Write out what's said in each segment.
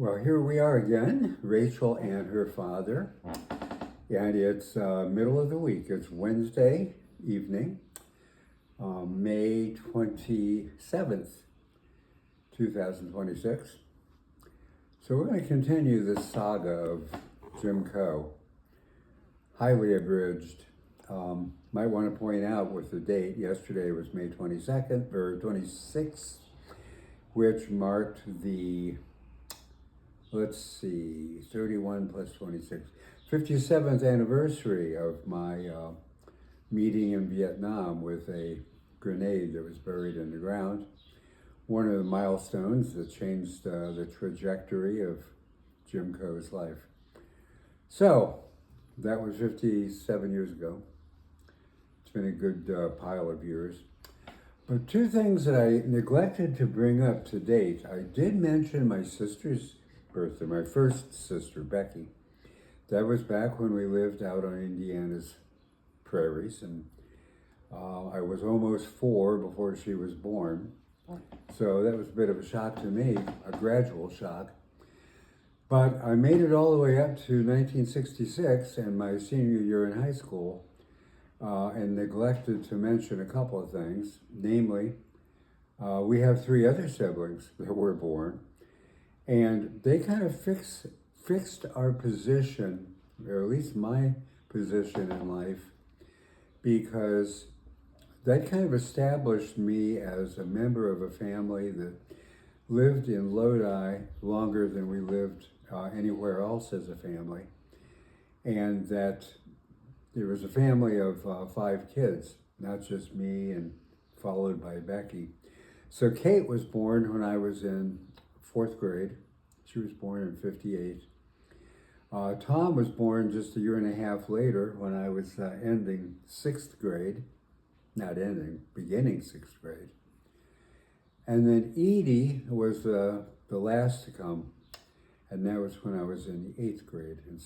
Well, here we are again, Rachel and her father, and it's middle of the week. It's Wednesday evening, May 27th, 2026. So we're going to continue this saga of Jim Crow, highly abridged. Might want to point out with the date, yesterday was May 22nd or 26th, which marked the 31 plus 26, 57th anniversary of my meeting in Vietnam with a grenade that was buried in the ground. One of the milestones that changed the trajectory of Jim Crow's life. So, that was 57 years ago. It's been a good pile of years. But two things that I neglected to bring up to date. I did mention my sister's birthday, my first sister, Becky. That was back when we lived out on Indiana's prairies, and I was almost 4 before she was born. So that was a bit of a shock to me, a gradual shock. But I made it all the way up to 1966 and my senior year in high school, and neglected to mention a couple of things. Namely, we have 3 other siblings that were born, and they kind of fixed our position, or at least my position in life, because that kind of established me as a member of a family that lived in Lodi longer than we lived anywhere else as a family, and that there was a family of 5 kids, not just me, and followed by Becky. So Kate was born when I was in 4th grade. She was born in 58. Tom was born just a year and a half later when I was ending 6th grade. Beginning 6th grade. And then Edie was the last to come, and that was when I was in the 8th grade. And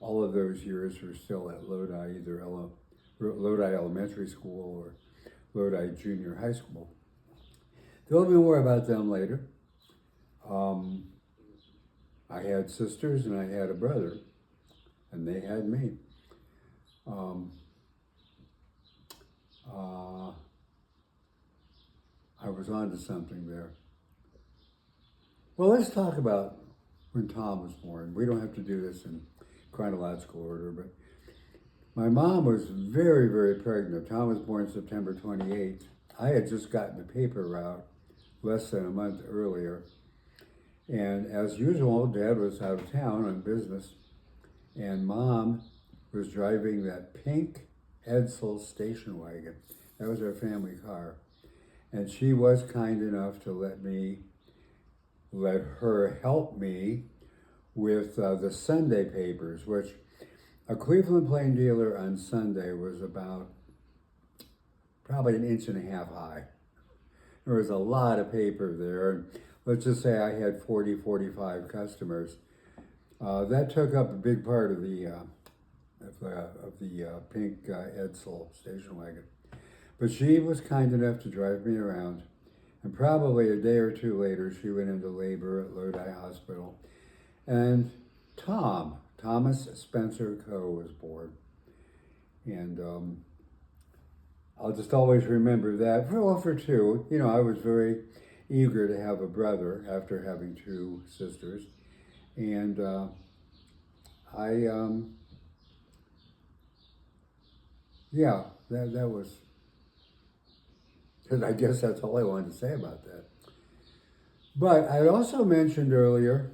all of those years were still at Lodi, either Lodi Elementary School or Lodi Junior High School. There'll be more about them later. I had sisters and I had a brother, and they had me. I was on to something there. Well, let's talk about when Tom was born. We don't have to do this in chronological order, but my mom was very, very pregnant. Tom was born September 28th. I had just gotten the paper route less than a month earlier. And as usual, Dad was out of town on business, and Mom was driving that pink Edsel station wagon. That was our family car. And she was kind enough to let her help me with the Sunday papers, which a Cleveland Plain Dealer on Sunday was about probably 1.5 inches high. There was a lot of paper there. Let's just say I had 40, 45 customers. That took up a big part of the pink Edsel station wagon. But she was kind enough to drive me around, and probably a day or 2 later, she went into labor at Lodi Hospital, and Thomas Spencer Coe was born. And I'll just always remember that. For 2, I was very eager to have a brother after having 2 sisters. And that was, I guess that's all I wanted to say about that. But I also mentioned earlier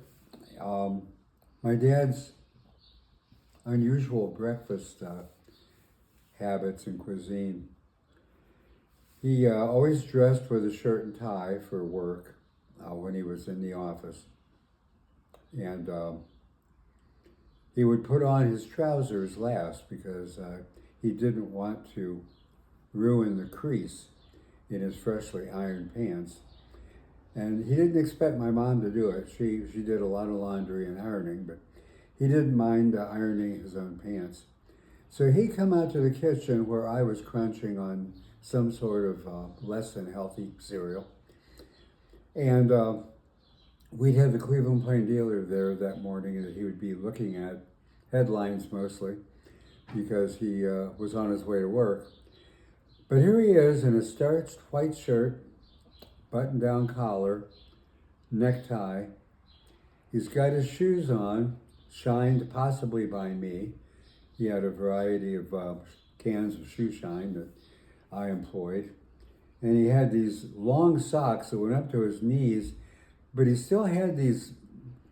my dad's unusual breakfast habits and cuisine. He always dressed with a shirt and tie for work when he was in the office. And he would put on his trousers last because he didn't want to ruin the crease in his freshly ironed pants. And he didn't expect my mom to do it. She did a lot of laundry and ironing, but he didn't mind ironing his own pants. So he'd come out to the kitchen where I was crunching on some sort of less than healthy cereal. And we'd had the Cleveland Plain Dealer there that morning that he would be looking at, headlines mostly, because he was on his way to work. But here he is in a starched white shirt, button-down collar, necktie. He's got his shoes on, shined possibly by me. He had a variety of cans of shoe shine that I employed. And he had these long socks that went up to his knees, but he still had these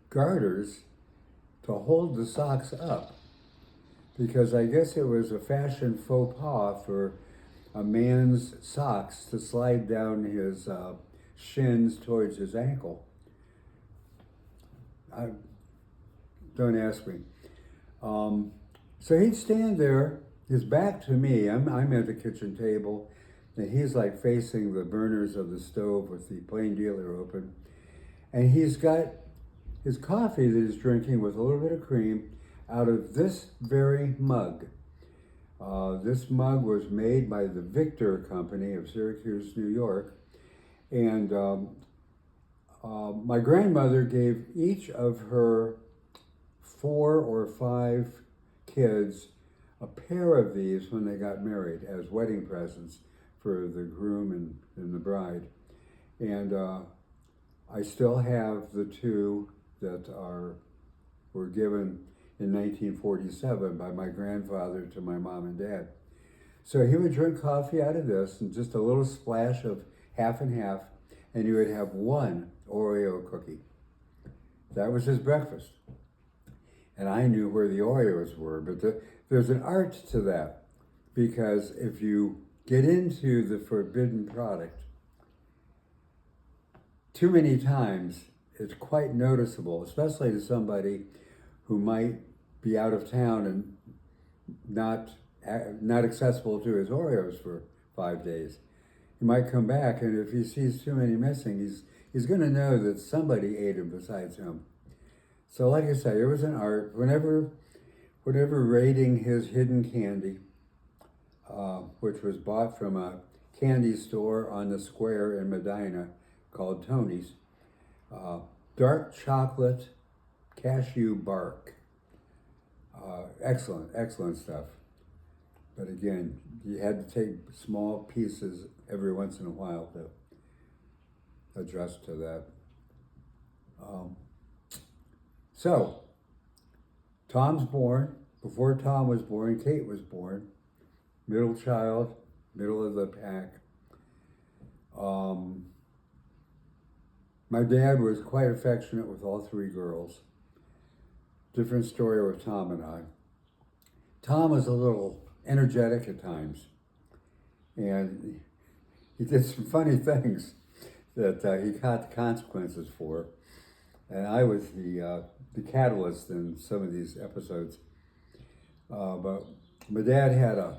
garters to hold the socks up, because I guess it was a fashion faux pas for a man's socks to slide down his shins towards his ankle. Don't ask me. So he'd stand there, his back to me. I'm at the kitchen table, and he's like facing the burners of the stove with the Plain Dealer open. And he's got his coffee that he's drinking with a little bit of cream out of this very mug. This mug was made by the Victor Company of Syracuse, New York. And my grandmother gave each of her 4 or 5 kids a pair of these when they got married as wedding presents for the groom and the bride. And I still have the 2 that were given in 1947 by my grandfather to my mom and dad. So he would drink coffee out of this and just a little splash of half and half, and he would have 1 Oreo cookie. That was his breakfast. And I knew where the Oreos were, but there's an art to that, because if you get into the forbidden product too many times, it's quite noticeable, especially to somebody who might be out of town and not accessible to his Oreos for 5 days. He might come back, and if he sees too many missing, he's going to know that somebody ate them besides him. So like I say, it was an art. Whenever raiding his hidden candy, which was bought from a candy store on the square in Medina called Tony's, dark chocolate cashew bark. Excellent stuff. But again, you had to take small pieces every once in a while to adjust to that. So, Tom's born. Before Tom was born, Kate was born. Middle child, middle of the pack. My dad was quite affectionate with all 3 girls. Different story with Tom and I. Tom was a little energetic at times, and he did some funny things that he got the consequences for. And I was the catalyst in some of these episodes. But my dad had a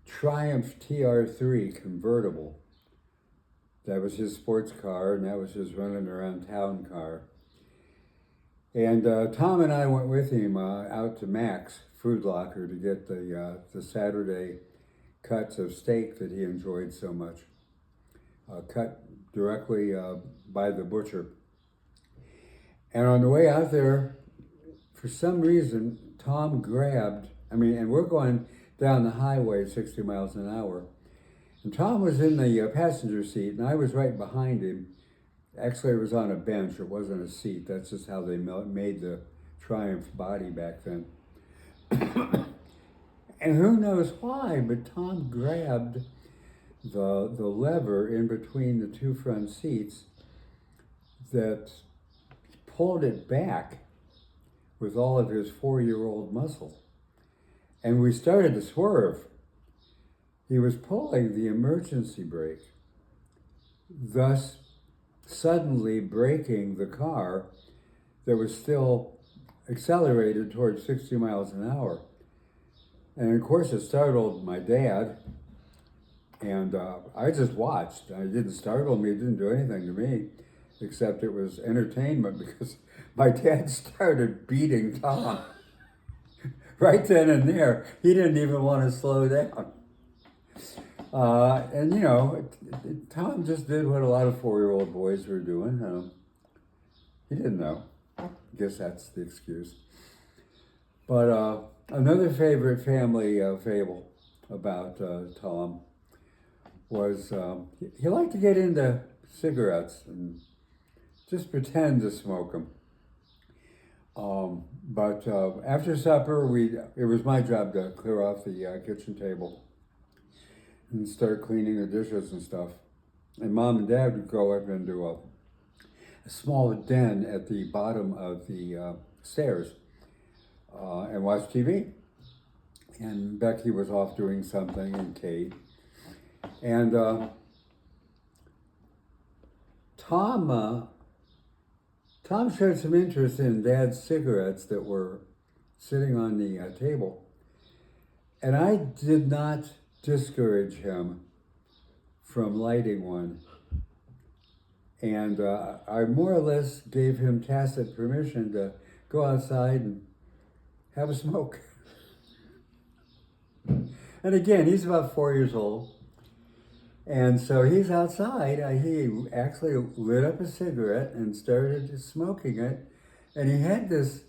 Triumph TR3 convertible. That was his sports car, and that was his running around town car. And Tom and I went with him out to Mac's Food Locker to get the Saturday cuts of steak that he enjoyed so much, cut directly by the butcher. And on the way out there, for some reason, Tom grabbed, and we're going down the highway 60 miles an hour. And Tom was in the passenger seat, and I was right behind him. Actually, it was on a bench. It wasn't a seat. That's just how they made the Triumph body back then. And who knows why, but Tom grabbed the lever in between the 2 front seats that pulled it back with all of his 4-year-old muscle. And we started to swerve. He was pulling the emergency brake, thus suddenly braking the car that was still accelerated towards 60 miles an hour. And of course it startled my dad, and I just watched. It didn't startle me, it didn't do anything to me, except it was entertainment, because my dad started beating Tom right then and there. He didn't even want to slow down. And Tom just did what a lot of 4-year-old boys were doing. He didn't know. I guess that's the excuse. But another favorite family fable about Tom was he liked to get into cigarettes and just pretend to smoke them. But after supper, it was my job to clear off the kitchen table and start cleaning the dishes and stuff. And Mom and Dad would go up into a small den at the bottom of the stairs and watch TV. And Becky was off doing something, and Kate. And Tom showed some interest in Dad's cigarettes that were sitting on the table. And I did not discourage him from lighting one. And I more or less gave him tacit permission to go outside and have a smoke. And again, he's about 4 years old. And so he's outside. He actually lit up a cigarette and started smoking it. And he had this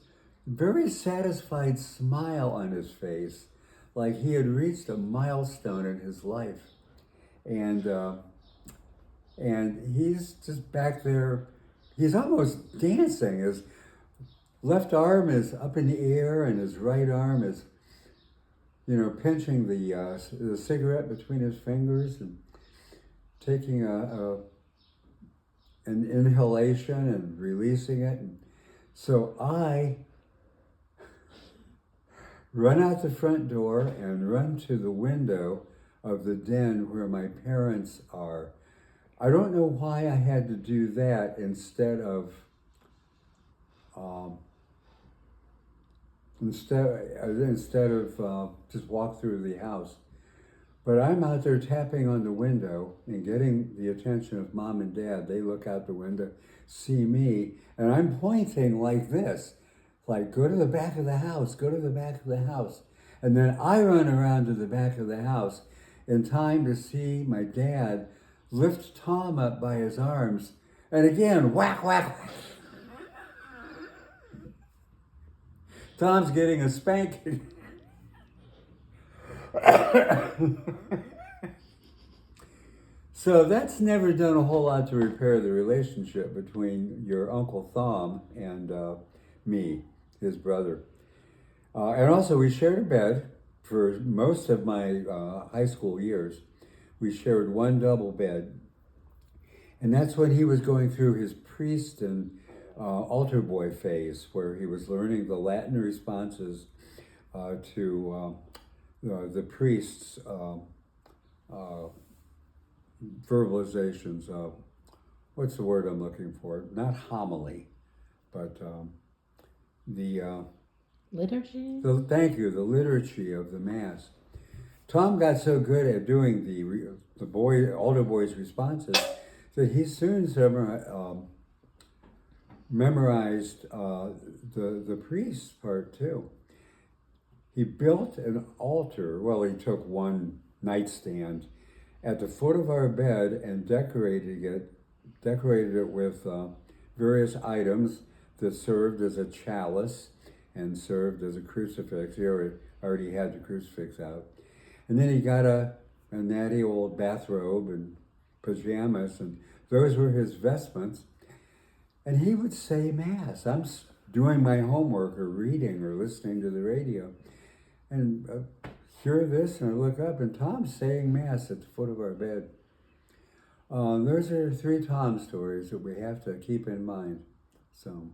very satisfied smile on his face, like he had reached a milestone in his life. And he's just back there. He's almost dancing. His left arm is up in the air, and his right arm is, pinching the cigarette between his fingers and taking an inhalation and releasing it. And so I run out the front door and run to the window of the den where my parents are. I don't know why I had to do that instead of just walk through the house. But I'm out there tapping on the window and getting the attention of Mom and Dad. They look out the window, see me, and I'm pointing like this, like, go to the back of the house, go to the back of the house. And then I run around to the back of the house in time to see my dad lift Tom up by his arms, and again, whack, whack, whack. Tom's getting a spanking. So that's never done a whole lot to repair the relationship between your Uncle Tom and me, his brother. And also, we shared a bed for most of my high school years. We shared one double bed. And that's when he was going through his priest and altar boy phase, where he was learning the Latin responses to the priest's verbalizations. What's the word I'm looking for? Not homily, but the liturgy. Thank you, the liturgy of the Mass. Tom got so good at doing the altar boy's responses that he soon memorized the priest's part too. He built an altar. Well, he took one nightstand at the foot of our bed and decorated it with various items that served as a chalice and served as a crucifix. He already had the crucifix out. And then he got a natty old bathrobe and pajamas, and those were his vestments. And he would say Mass. I'm doing my homework or reading or listening to the radio, and hear this, and I look up, and Tom's saying Mass at the foot of our bed. Those are 3 Tom stories that we have to keep in mind. So.